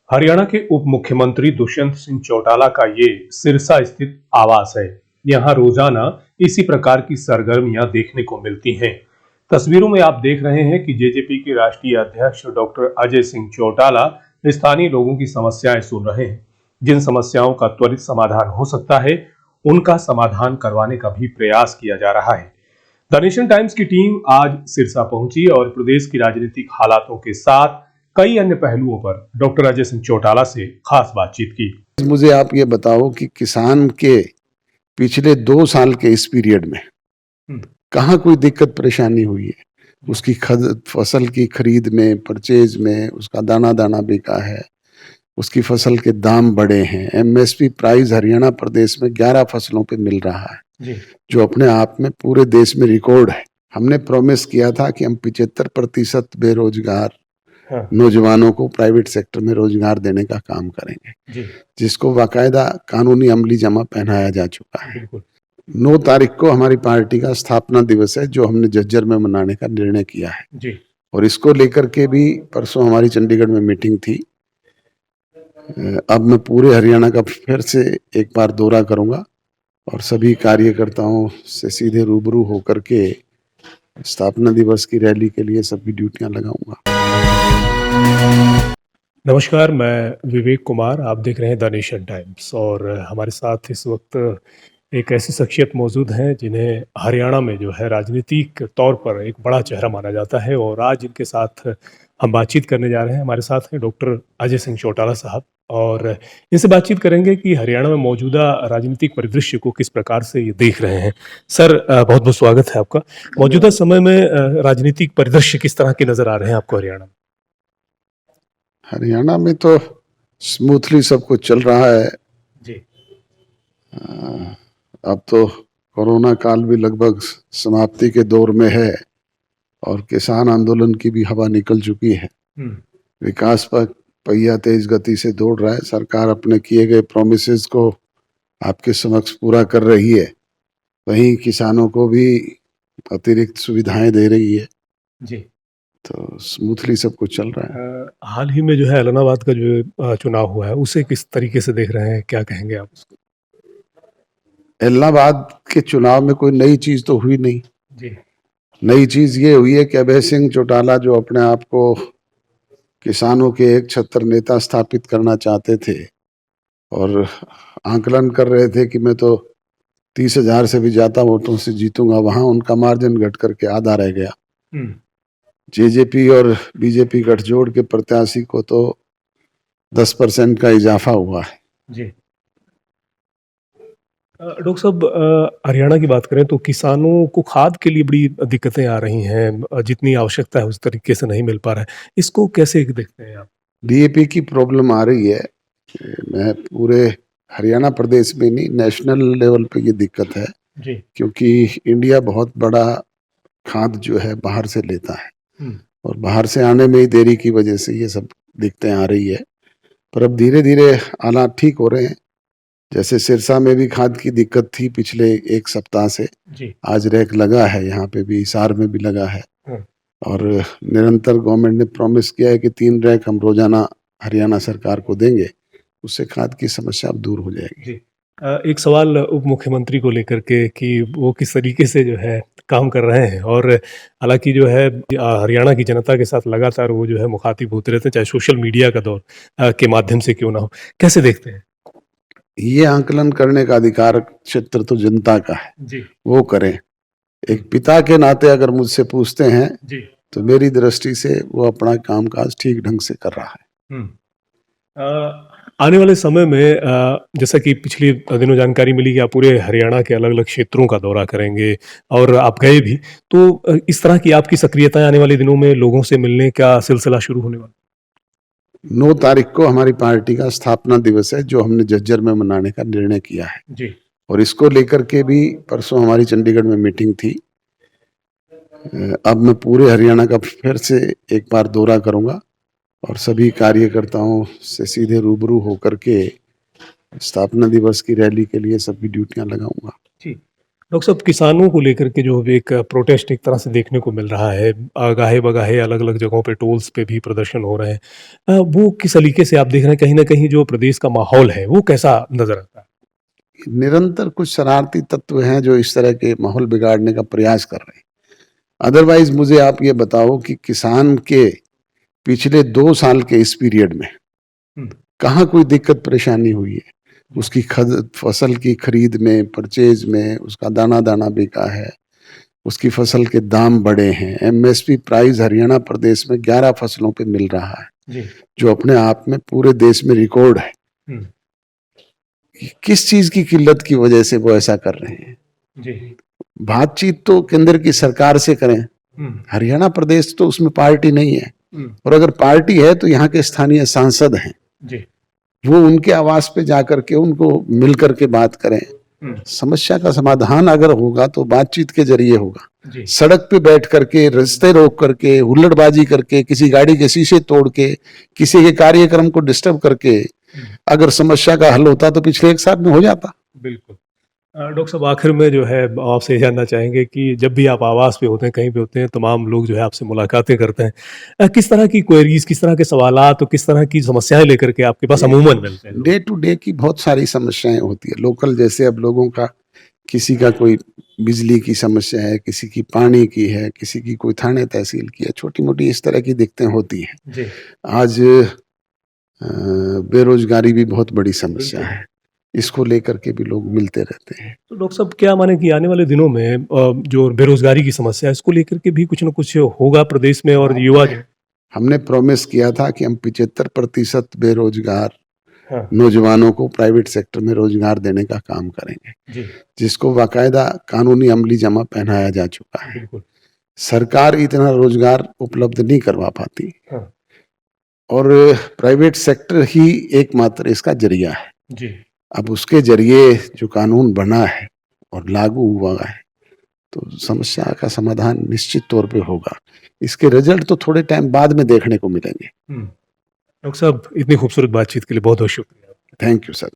हरियाणा के उप मुख्यमंत्री दुष्यंत सिंह चौटाला का ये सिरसा स्थित आवास है। यहाँ रोजाना इसी प्रकार की सरगर्मियां देखने को मिलती हैं। तस्वीरों में आप देख रहे हैं कि जेजेपी के राष्ट्रीय अध्यक्ष डॉक्टर अजय सिंह चौटाला स्थानीय लोगों की समस्याएं सुन रहे हैं। जिन समस्याओं का त्वरित समाधान हो सकता है, उनका समाधान करवाने का भी प्रयास किया जा रहा है। द नेशन टाइम्स की टीम आज सिरसा पहुंची और प्रदेश की राजनीतिक हालातों के साथ कई अन्य पहलुओं पर डॉक्टर अजय सिंह चौटाला से खास बातचीत की। मुझे आप ये बताओ कि किसान के पिछले 2 साल के इस पीरियड में कहाँ कोई दिक्कत परेशानी हुई है? उसकी फसल की खरीद में, परचेज में उसका दाना दाना बिका है, उसकी फसल के दाम बढ़े हैं। एमएसपी प्राइस हरियाणा प्रदेश में 11 फसलों पे मिल रहा है, जो अपने आप में पूरे देश में रिकॉर्ड है। हमने प्रॉमिस किया था कि हम 75% बेरोजगार नौजवानों को प्राइवेट सेक्टर में रोजगार देने का काम करेंगे, जिसको बाकायदा कानूनी अमली जमा पहनाया जा चुका है। 9 तारीख को हमारी पार्टी का स्थापना दिवस है, जो हमने झज्जर में मनाने का निर्णय किया है। और इसको लेकर के भी परसों हमारी चंडीगढ़ में मीटिंग थी। अब मैं पूरे हरियाणा का फिर से एक बार दौरा करूंगा और सभी कार्यकर्ताओं से सीधे रूबरू होकर के स्थापना दिवस की रैली के लिए सबकी ड्यूटियां लगाऊंगा। नमस्कार, मैं विवेक कुमार, आप देख रहे हैं द नेशन टाइम्स और हमारे साथ इस वक्त एक ऐसी शख्सियत मौजूद हैं जिन्हें हरियाणा में जो है राजनीतिक तौर पर एक बड़ा चेहरा माना जाता है और आज इनके साथ हम बातचीत करने जा रहे हैं। हमारे साथ हैं डॉक्टर अजय सिंह चौटाला साहब और इनसे बातचीत करेंगे कि हरियाणा में मौजूदा राजनीतिक परिदृश्य को किस प्रकार से ये देख रहे हैं। सर, बहुत बहुत स्वागत है आपका। मौजूदा समय में राजनीतिक परिदृश्य किस तरह के नजर आ रहे हैं आपको हरियाणा में? हरियाणा में तो स्मूथली सब कुछ चल रहा है जी। अब तो कोरोना काल भी लगभग समाप्ति के दौर में है और किसान आंदोलन की भी हवा निकल चुकी है। विकास पर पहिया तेज गति से दौड़ रहा है। सरकार अपने किए गए प्रोमिसेस को आपके समक्ष पूरा कर रही है, वहीं किसानों को भी अतिरिक्त सुविधाएं दे रही है। जी, तो स्मूथली सब कुछ चल रहा है। हाल ही में जो है ऐलनाबाद का जो चुनाव हुआ है, उसे किस तरीके से देख रहे हैं, क्या कहेंगे आप उसको? इलाहाबाद के चुनाव में कोई नई चीज तो हुई नहीं। जी, नई चीज ये हुई है कि अभय सिंह चौटाला जो अपने आप को किसानों के एक छत्र नेता स्थापित करना चाहते थे और आंकलन कर रहे थे कि मैं तो 30,000 से भी ज्यादा वोटों से जीतूंगा, वहां उनका मार्जिन घट करके आधा रह गया। जेजेपी और बीजेपी गठजोड़ के प्रत्याशी को तो 10% का इजाफा हुआ है। जी, डॉक्टर साहब, हरियाणा की बात करें तो किसानों को खाद के लिए बड़ी दिक्कतें आ रही हैं, जितनी आवश्यकता है उस तरीके से नहीं मिल पा रहा है। इसको कैसे देखते हैं आप? डीएपी की प्रॉब्लम आ रही है। मैं पूरे हरियाणा प्रदेश में नहीं, नेशनल लेवल पे ये दिक्कत है। जी, क्योंकि इंडिया बहुत बड़ा खाद जो है बाहर से लेता है और बाहर से आने में ही देरी की वजह से ये सब दिक्कतें आ रही है। पर अब धीरे धीरे हालात ठीक हो रहे हैं। जैसे सिरसा में भी खाद की दिक्कत थी पिछले 1 सप्ताह से, आज रैक लगा है, यहाँ पे भी हिसार में भी लगा है और निरंतर गवर्नमेंट ने प्रॉमिस किया है कि 3 रैक हम रोजाना हरियाणा सरकार को देंगे, उससे खाद की समस्या अब दूर हो जाएगी। एक सवाल उप मुख्यमंत्री को लेकर के कि वो किस तरीके से जो है काम कर रहे हैं और हालांकि जो है हरियाणा की जनता के साथ लगातार वो जो है मुखातिब होते रहते हैं, चाहे सोशल मीडिया का दौर के माध्यम से क्यों ना हो। कैसे देखते हैं? ये आंकलन करने का अधिकार क्षेत्र तो जनता का है। जी, वो करें। एक पिता के नाते अगर मुझसे पूछते हैं जी, तो मेरी दृष्टि से वो अपना कामकाज ठीक ढंग से कर रहा है। आने वाले समय में जैसा कि पिछले दिनों जानकारी मिली कि आप पूरे हरियाणा के अलग अलग क्षेत्रों का दौरा करेंगे और आप गए भी, तो इस तरह की आपकी सक्रियता आने वाले दिनों में लोगों से मिलने का सिलसिला शुरू होने वाला? 9 तारीख को हमारी पार्टी का स्थापना दिवस है, जो हमने झज्जर में मनाने का निर्णय किया है। जी, और इसको लेकर के भी परसों हमारी चंडीगढ़ में मीटिंग थी। अब मैं पूरे हरियाणा का फिर से एक बार दौरा करूंगा और सभी कार्यकर्ताओं से सीधे रूबरू होकर के स्थापना दिवस की रैली के लिए सबकी ड्यूटियां लगाऊंगा। जी, डॉक्टर साहब, किसानों को लेकर के जो एक प्रोटेस्ट एक तरह से देखने को मिल रहा है, गाहे-बगाहे अलग-अलग जगहों पे टोल्स पे भी प्रदर्शन हो रहे हैं। वो किस सलीके से आप देख रहे हैं, कहीं न कहीं जो प्रदेश का माहौल है, वो कैसा नज़र आता है? निरंतर कुछ शरारती तत्व हैं जो इस तरह के माहौल बिगाड़ने का प्रयास कर रहे हैं। अदरवाइज मुझे आप ये बताओ कि किसान के पिछले 2 साल के इस पीरियड में हुँ, कहाँ कोई दिक्कत परेशानी हुई है? उसकी फसल की खरीद में, परचेज में, उसका दाना-दाना बिका है, उसकी फसल के दाम बढ़े हैं, एमएसपी प्राइस हरियाणा प्रदेश में 11 फसलों पे मिल रहा है, जी। जो अपने आप में पूरे देश में रिकॉर्ड है। हुँ, किस चीज़ की किल्लत की वजह से वो ऐसा कर रहे हैं? जी। बातचीत तो केंद्र की सरकार से करें। हुँ, हरियाणा प्रदेश तो उसमें पार्टी नहीं है, हुँ, और अगर पार्टी है तो यहाँ के स्थानीय सांसद हैं, जी। वो उनके आवास पे जाकर के उनको मिल करके बात करें। हुँ, समस्या का समाधान अगर होगा तो बातचीत के जरिए होगा। जी। सड़क पे बैठ करके, रास्ते रोक करके, हुल्लड़बाजी करके, किसी गाड़ी के शीशे तोड़ के, किसी के कार्यक्रम को डिस्टर्ब करके हुँ, अगर समस्या का हल होता तो पिछले 1 साल में हो जाता। बिल्कुल। डॉक्टर साहब, आखिर में जो है आपसे ये जानना चाहेंगे कि जब भी आप आवास पे होते हैं, कहीं पे होते हैं, तमाम लोग जो है आपसे मुलाकातें करते हैं। किस तरह की क्वेरीज़, किस तरह के सवालात और किस तरह की समस्याएँ लेकर के आपके पास अमूमन मिलते हैं लोग? डे टू डे की बहुत सारी समस्याएं होती है लोकल, जैसे अब लोगों का किसी का कोई बिजली की समस्या है, किसी की पानी की है, किसी की कोई थाने तहसील की है, छोटी मोटी इस तरह की दिक्कतें होती हैं। जी। आज बेरोजगारी भी बहुत बड़ी समस्या बिल्कुल। है, इसको लेकर के भी लोग मिलते रहते हैं। तो डॉक्टर साहब, क्या माने कि आने वाले दिनों में जो बेरोज़गारी की समस्या है, इसको लेकर के भी कुछ न कुछ होगा प्रदेश में और युवा जो हमने प्रॉमिस किया था कि हम 75% बेरोजगार हाँ, नौजवानों को प्राइवेट सेक्टर में रोजगार देने का काम करेंगे, जी, जिसको बाकायदा कानूनी अमली जमा पहनाया जा चुका है। बिल्कुल। सरकार इतना रोजगार उपलब्ध नहीं करवा पाती, हाँ, और प्राइवेट सेक्टर ही एकमात्र इसका जरिया है। जी। अब उसके जरिए जो कानून बना है और लागू हुआ है, तो समस्या का समाधान निश्चित तौर पे होगा। इसके रिजल्ट तो थोड़े टाइम बाद में देखने को मिलेंगे। हुँ। डॉक्टर साहब, इतनी खूबसूरत बातचीत के लिए बहुत-बहुत शुक्रिया। Thank you sir.